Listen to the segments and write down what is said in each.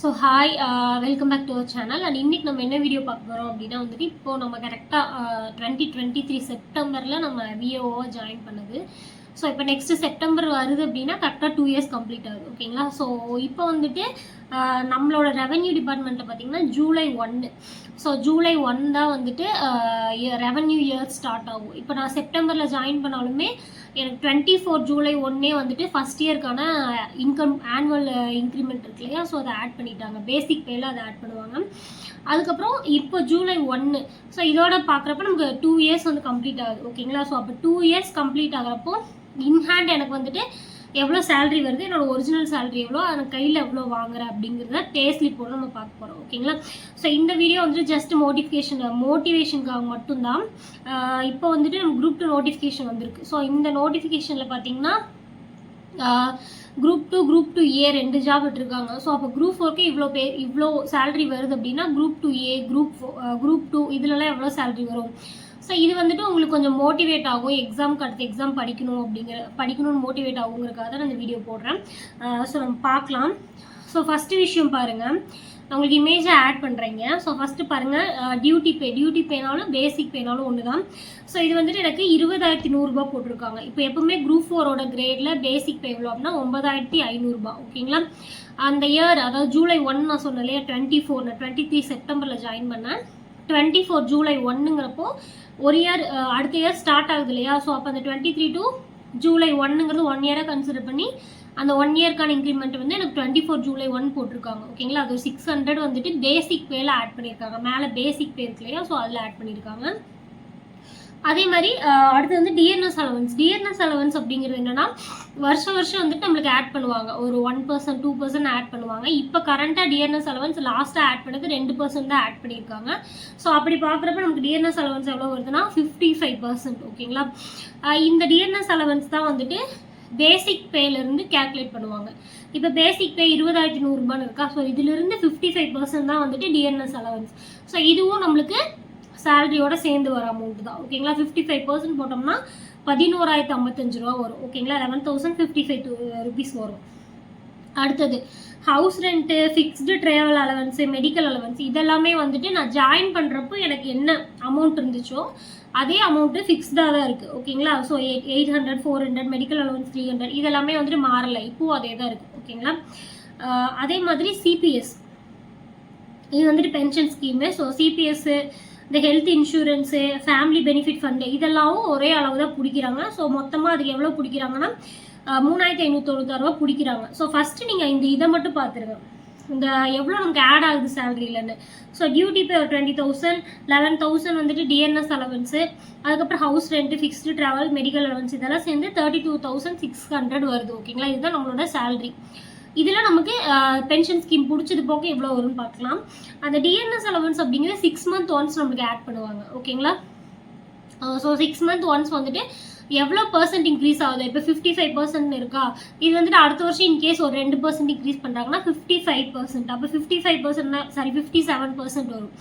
So hi, welcome back to our channel. And இன்றைக்கி நம்ம என்ன வீடியோ பார்க்க போகிறோம் அப்படின்னா வந்துட்டு இப்போது நம்ம கரெக்டாக 2023 செப்டம்பரில் நம்ம விஓவாக ஜாயின் பண்ணுது. ஸோ இப்போ நெக்ஸ்ட்டு செப்டம்பர் வருது அப்படின்னா கரெக்டாக 2 இயர்ஸ் கம்ப்ளீட் ஆகுது. ஓகேங்களா? ஸோ இப்போ வந்துட்டு நம்மளோட ரெவென்யூ டிபார்ட்மெண்ட்டில் பார்த்திங்கன்னா ஜூலை 1. ஸோ ஜூலை 1 தான் வந்துட்டு ரெவென்யூ இயர் ஸ்டார்ட் ஆகும். இப்போ நான் செப்டம்பரில் ஜாயின் பண்ணாலுமே எனக்கு 24 ஜூலை 1 வந்துட்டு ஃபஸ்ட் இயர்க்கான இன்கம் ஆனுவல் இன்க்ரிமெண்ட் இருக்கு இல்லையா, ஸோ அதை ஆட் பண்ணிட்டாங்க. பேசிக் பேயில் அதை ஆட் பண்ணுவாங்க. அதுக்கப்புறம் இப்போ ஜூலை 1, ஸோ இதோட பார்க்குறப்ப நமக்கு 2 இயர்ஸ் வந்து கம்ப்ளீட் ஆகுது. ஓகேங்களா? ஸோ அப்போ 2 இயர்ஸ் கம்ப்ளீட் ஆகிறப்போ இன்ஹேண்ட் எனக்கு வந்துட்டு எவ்வளோ சேலரி வருது, என்னோட ஒரிஜினல் சேலரி எவ்வளோ, எனக்கு கையில் எவ்வளோ வாங்குறேன் அப்படிங்கிறத பே ஸ்லிப்போட நம்ம பார்க்க போகிறோம். ஓகேங்களா? ஸோ இந்த வீடியோ வந்துட்டு ஜஸ்ட் மோட்டிவேஷனுக்காக மட்டும்தான். இப்போ வந்துட்டு நம்ம குரூப் 2 நோட்டிஃபிகேஷன் வந்திருக்கு. ஸோ இந்த நோட்டிஃபிகேஷனில் பார்த்தீங்கன்னா குரூப் 2 ஏ 2 ஜாப் விட்டுருக்காங்க. ஸோ அப்போ குரூப் 4க்கு இவ்வளோ சேலரி வருது அப்படின்னா குரூப் 2A குரூப் 2 இதுலலாம் எவ்வளோ சேலரி வரும். ஸோ இது வந்துட்டு உங்களுக்கு கொஞ்சம் மோட்டிவேட் ஆகும், எக்ஸாமுக்கு அடுத்த எக்ஸாம் படிக்கணும்னு மோட்டிவேட் ஆகுங்கிறதுக்காக தான் நான் இந்த வீடியோ போடுறேன். ஸோ நம்ம பார்க்கலாம். ஸோ ஃபஸ்ட்டு விஷயம் பாருங்கள், நான் உங்களுக்கு இமேஜை ஆட் பண்ணுறீங்க. ஸோ ஃபஸ்ட்டு பாருங்கள், டியூட்டி பேனாலும் பேசிக் பேனாலும் ஒன்று தான். ஸோ இது வந்துட்டு எனக்கு 20,100 போட்டிருக்காங்க. இப்போ எப்பவுமே குரூப் 4ஓட கிரேடில் பேசிக் பே எவ்வளோ அப்படின்னா 9,500. ஓகேங்களா? அந்த இயர் அதாவது ஜூலை 1 நான் சொன்னேன் இல்லையா, 24 நான் 23 செப்டம்பரில் ஜாயின் பண்ணேன். 24 ஜூலை 1ங்கிறப்போ ஒரு இயர் அடுத்த இயர் ஸ்டார்ட் ஆகுது இல்லையா. ஸோ அப்போ அந்த 23 to ஜூலை 1ங்கிறது 1 இயராக கன்சிடர் பண்ணி அந்த 1 இயர்க்கான இன்க்ரிமெண்ட் வந்து எனக்கு 24 ஜூலை 1 போட்டிருக்காங்க. ஓகேங்களா? அது 600 வந்துட்டு பேசிக் பேயில் ஆட் பண்ணியிருக்காங்க. மேலே பேசிக் பே இருக்கு இல்லையா, ஸோ அதில் ஆட் பண்ணியிருக்காங்க. அதே மாதிரி அடுத்து வந்து டிஎன்எஸ் அலவன்ஸ் அப்படிங்கிறது என்னென்னா வருஷம் வந்துட்டு நம்மளுக்கு ஆட் பண்ணுவாங்க. ஒரு 1% 2% ஆட் பண்ணுவாங்க. இப்போ கரண்ட்டாக டிஎன்எஸ் அலவன்ஸ் லாஸ்ட்டாக ஆட் பண்ணது 2% தான் ஆட் பண்ணியிருக்காங்க. ஸோ அப்படி பார்க்குறப்ப நமக்கு டிஎன்எஸ் அலவன்ஸ் எவ்வளோ வருதுன்னா 55%. ஓகேங்களா? இந்த டிஎன்எஸ் அலவன்ஸ் தான் வந்துட்டு பேசிக் பேலேருந்து கேல்குலேட் பண்ணுவாங்க. இப்போ பேசிக் பே 20,100 இருக்கா. ஸோ இதிலிருந்து 55% தான் வந்துட்டு டிஎன்எஸ் அலவன்ஸ். ஸோ இதுவும் நம்மளுக்கு சேலரியோட சேர்ந்து வர அமௌண்ட் தான். ஓகேங்களா? 55% போட்டோம்னா 11,055 வரும். ஓகேங்களா? 11,055 rupees வரும். அடுத்தது house rent, fixed travel allowance, medical allowance இதெல்லாமே வந்துட்டு நான் ஜாயின் பண்ணுறப்போ எனக்கு என்ன அமௌண்ட் இருந்துச்சோ அதே அமௌண்ட்டு ஃபிக்ஸ்டாக தான் இருக்குது. ஓகேங்களா? ஸோ 800 400 மெடிக்கல் அலவன்ஸ் 300 இதெல்லாமே வந்துட்டு மாறலை, இப்போது அதே தான் இருக்குது. ஓகேங்களா? அதே மாதிரி சிபிஎஸ் இது வந்துட்டு பென்ஷன் ஸ்கீமு. ஸோ சிபிஎஸ்ஸு, இந்த health insurance, family benefit fund இதெல்லாம் ஒரே அளவு தான் பிடிக்கிறாங்க. ஸோ மொத்தமாக அதுக்கு எவ்வளோ பிடிக்கிறாங்கன்னா 3,596 பிடிக்கிறாங்க. ஸோ ஃபஸ்ட்டு நீங்கள் இதை மட்டும் பார்த்துருங்க, இந்த எவ்வளோ நமக்கு ஆட் ஆகுது சேலரியிலன்னு. ஸோ டியூட்டி பே ஒரு 20,000, 11,000 வந்துட்டு டிஎன்எஸ் அலவன்ஸு, அதுக்கப்புறம் house rent, fixed travel, medical allowance இதெல்லாம் சேர்ந்து 32,600 வருது. ஓகேங்களா? இதுதான் நம்மளோட சேலரி. இதில் நமக்கு பென்ஷன் ஸ்கீம் பிடிச்சது போக எவ்வளோ வரும்னு பார்க்கலாம். அந்த டிஎன்எஸ் அலவன்ஸ் அப்படிங்கிறது 6 months ஒன்ஸ் நம்மளுக்கு ஆட் பண்ணுவாங்க. ஓகேங்களா? ஸோ 6 months ஒன்ஸ் வந்துட்டு எவ்வளோ % இன்க்ரீஸ் ஆகுது. இப்போ 55% இருக்கா, இது வந்துட்டு அடுத்த வருஷம் இன்கேஸ் ஒரு 2% இன்க்ரீஸ் பண்ணுறாங்கன்னா 55%. அப்போ 57% வரும்.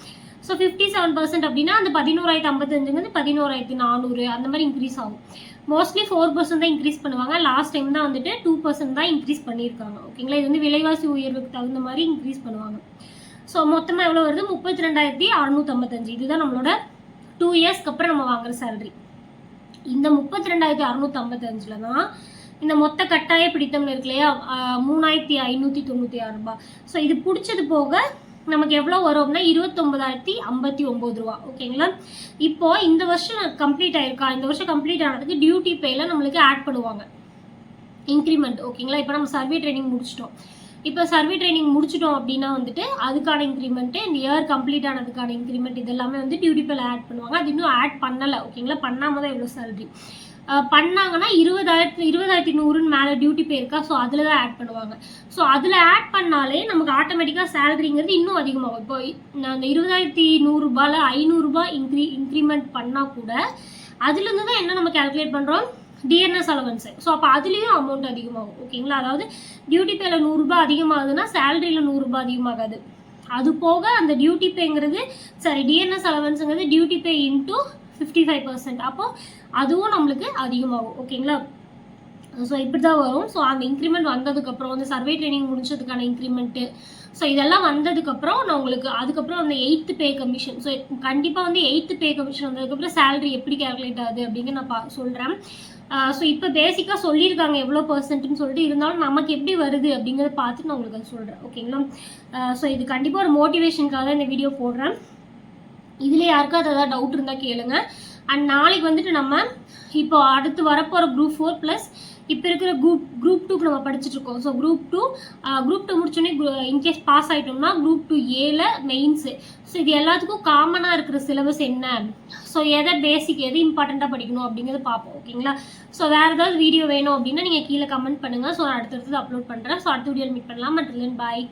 ஸோ 57% அப்படின்னா அந்த 11,055 11,400 அந்த மாதிரி இன்க்ரீஸ் ஆகும். மோஸ்ட்லி 4% தான் இன்க்ரீஸ் பண்ணுவாங்க. லாஸ்ட் டைம் தான் வந்துட்டு 2% தான் இன்க்ரீஸ் பண்ணியிருக்காங்க. ஓகேங்களா? இது வந்து விலைவாசி உயர்வுக்கு தகுந்த மாதிரி இன்க்ரீஸ் பண்ணுவாங்க. ஸோ மொத்தமாக எவ்வளோ வருது, 32,655. இதுதான் நம்மளோட 2 இயர்ஸ்க்கு அப்புறம் நம்ம வாங்குற சேலரி. இந்த 32,655 தான் இந்த மொத்த கட்டாய பிடித்தம்னு இருக்கு இல்லையா, 3,596. ஸோ இது பிடிச்சது போக நமக்கு எவ்வளோ வரும் அப்படின்னா 29,059. ஓகேங்களா? இப்போது இந்த வருஷம் கம்ப்ளீட் ஆயிருக்கா, இந்த வருஷம் கம்ப்ளீட் ஆனதுக்கு டியூட்டி பேயில் நம்மளுக்கு ஆட் பண்ணுவாங்க இன்க்ரிமெண்ட். ஓகேங்களா? இப்போ நம்ம சர்வே ட்ரைனிங் முடிச்சிட்டோம் அப்படின்னா வந்துட்டு அதுக்கான இன்க்ரிமெண்ட்டு, இந்த இயர் கம்ப்ளீட் ஆனதுக்கான இன்க்ரிமெண்ட் இதெல்லாமே வந்து டியூட்டி பேயில் ஆட் பண்ணுவாங்க. அது இன்னும் ஆட் பண்ணலை. ஓகேங்களா? பண்ணாமல் தான் எவ்வளோ சேலரி பண்ணாங்கன்னா 20,100 மேலே டியூட்டி பே இருக்கா. ஸோ அதில் தான் ஆட் பண்ணுவாங்க. ஸோ அதில் ஆட் பண்ணாலே நமக்கு ஆட்டோமேட்டிக்காக சேலரிங்கிறது இன்னும் அதிகமாகும். இப்போ அந்த 20,100 500 இன்க்ரிமெண்ட் பண்ணால் கூட அதுலேருந்து தான் என்ன நம்ம கேல்குலேட் பண்ணுறோம், டிஎன்எஸ் அலவன்ஸு. ஸோ அப்போ அதுலேயும் அமௌண்ட் அதிகமாகும். ஓகேங்களா? அதாவது டியூட்டி பேயில் 100 அதிகமாகுதுன்னா சேலரியில் 100 அதிகமாகாது. அது போக அந்த டியூட்டி பேங்கிறது டிஎன்எஸ் அலவன்ஸுங்கிறது டியூட்டி பே இன்ட்டு 55%. அப்போது அதுவும் நம்மளுக்கு அதிகமாகும். ஓகேங்களா? ஸோ இப்படி தான் வரும். ஸோ அந்த இன்க்ரிமெண்ட் வந்ததுக்கப்புறம் வந்து சர்வே ட்ரைனிங் முடிச்சதுக்கான இன்க்ரிமெண்ட்டு, ஸோ இதெல்லாம் வந்ததுக்கப்புறம் நான் உங்களுக்கு அதுக்கப்புறம் அந்த 8th பே கமிஷன், ஸோ கண்டிப்பாக வந்து 8th பே கமிஷன் வந்ததுக்கப்புறம் சேலரி எப்படி கேல்குலேட் ஆகுது அப்படிங்க நான் சொல்கிறேன். ஸோ இப்போ பேசிக்காக சொல்லியிருக்காங்க எவ்வளோ பர்சன்ட்னு சொல்லிட்டு, இருந்தாலும் நமக்கு எப்படி வருது அப்படிங்கிறத பார்த்துட்டு நான் உங்களுக்கு அது சொல்கிறேன். ஓகேங்களா? ஸோ இது கண்டிப்பாக ஒரு மோட்டிவேஷனுக்காக தான் இந்த வீடியோ போடுறேன். இதில் யாருக்காவது ஏதாவது டவுட் இருந்தால் கேளுங்க. அண்ட் நாளைக்கு வந்துட்டு நம்ம இப்போ அடுத்து வரப்போகிற குரூப் 4 ப்ளஸ் இப்போ இருக்கிற குரூப் 2க்கு நம்ம படிச்சுட்டு இருக்கோம். ஸோ குரூப் 2 முடிச்சோடனே இன்கேஸ் பாஸ் ஆகிட்டோம்னா குரூப் 2A மெயின்ஸு. ஸோ இது எல்லாத்துக்கும் காமனாக இருக்கிற சிலபஸ் என்ன, ஸோ எதை பேசிக் எது இம்பார்ட்டண்ட்டாக படிக்கணும் அப்படிங்கிறத பார்ப்போம். ஓகேங்களா? ஸோ வேறு ஏதாவது வீடியோ வேணும் அப்படின்னா நீங்கள் கீழே கமெண்ட் பண்ணுங்கள். ஸோ நான் அடுத்தடுத்து அப்லோட் பண்ணுறேன். ஸோ அடுத்த வீடியோவில் மீட் பண்ணலாம். And then bye.